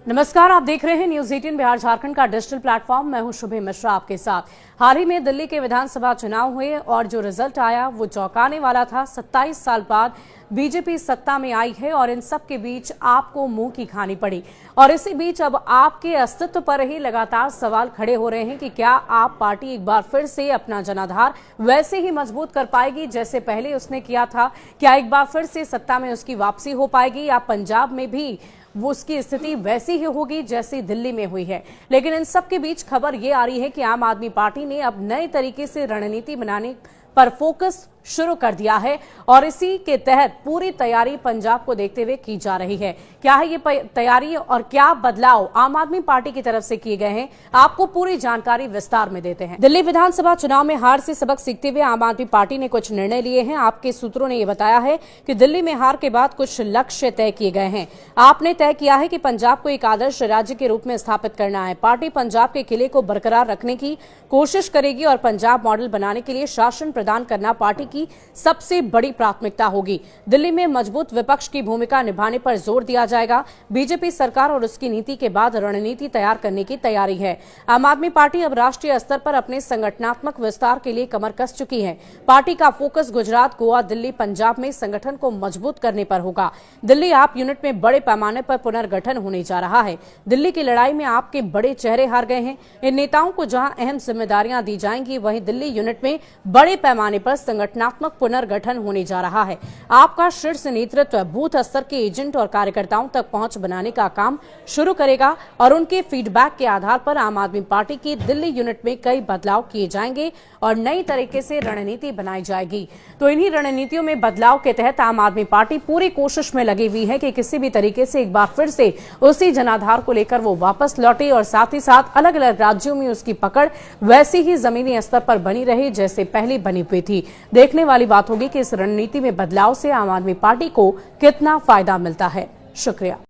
नमस्कार, आप देख रहे हैं न्यूज 18 बिहार झारखंड का डिजिटल प्लेटफॉर्म। मैं हूं शुभे मिश्रा आपके साथ। हाल ही में दिल्ली के विधानसभा चुनाव हुए और जो रिजल्ट आया वो चौंकाने वाला था। 27 साल बाद बीजेपी सत्ता में आई है और इन सब के बीच आपको मुंह की खानी पड़ी। और इसी बीच अब आपके अस्तित्व पर ही लगातार सवाल खड़े हो रहे हैं कि क्या आप पार्टी एक बार फिर से अपना जनाधार वैसे ही मजबूत कर पाएगी जैसे पहले उसने किया था। क्या एक बार फिर से सत्ता में उसकी वापसी हो पाएगी या पंजाब में भी वो उसकी स्थिति वैसी ही होगी जैसी दिल्ली में हुई है। लेकिन इन सब के बीच खबर ये आ रही है कि आम आदमी पार्टी ने अब नए तरीके से रणनीति बनाने पर फोकस शुरू कर दिया है और इसी के तहत पूरी तैयारी पंजाब को देखते हुए की जा रही है। क्या है ये तैयारी और क्या बदलाव आम आदमी पार्टी की तरफ से किए गए हैं, आपको पूरी जानकारी विस्तार में देते हैं। दिल्ली विधानसभा चुनाव में हार से सबक सीखते हुए आम आदमी पार्टी ने कुछ निर्णय लिए हैं। आपके सूत्रों ने यह बताया है कि दिल्ली में हार के बाद कुछ लक्ष्य तय किए गए हैं। आपने तय किया है कि पंजाब को एक आदर्श राज्य के रूप में स्थापित करना है। पार्टी पंजाब के किले को बरकरार रखने की कोशिश करेगी और पंजाब मॉडल बनाने के लिए शासन प्रदान करना पार्टी की सबसे बड़ी प्राथमिकता होगी। दिल्ली में मजबूत विपक्ष की भूमिका निभाने पर जोर दिया जाएगा। बीजेपी सरकार और उसकी नीति के बाद रणनीति तैयार करने की तैयारी है। आम आदमी पार्टी अब राष्ट्रीय स्तर पर अपने संगठनात्मक विस्तार के लिए कमर कस चुकी है। पार्टी का फोकस गुजरात, गोवा, दिल्ली, पंजाब में संगठन को मजबूत करने पर होगा। दिल्ली आप यूनिट में बड़े पैमाने पर पुनर्गठन होने जा रहा है। दिल्ली की लड़ाई में आपके बड़े चेहरे हार गए हैं। इन नेताओं को जहां अहम जिम्मेदारियां दी जाएंगी, वहीं दिल्ली यूनिट में बड़े पैमाने पर संगठनात्मक पुनर्गठन होने जा रहा है। आपका शीर्ष नेतृत्व बूथ स्तर के एजेंट और कार्यकर्ताओं तक पहुंच बनाने का काम शुरू करेगा और उनके फीडबैक के आधार पर आम आदमी पार्टी की दिल्ली यूनिट में कई बदलाव किए जाएंगे और नई तरीके से रणनीति बनाई जाएगी। तो इन्हीं रणनीतियों में बदलाव के तहत आम आदमी पार्टी पूरी कोशिश में लगी हुई है कि किसी भी तरीके से एक बार फिर से उसी जनाधार को लेकर वो वापस लौटे और साथ ही साथ अलग अलग राज्यों में उसकी पकड़ वैसी ही जमीनी स्तर पर बनी रहे जैसे पहले बनी हुई थी। देखने वाली बात होगी कि इस रणनीति में बदलाव से आम आदमी पार्टी को कितना फायदा मिलता है। शुक्रिया।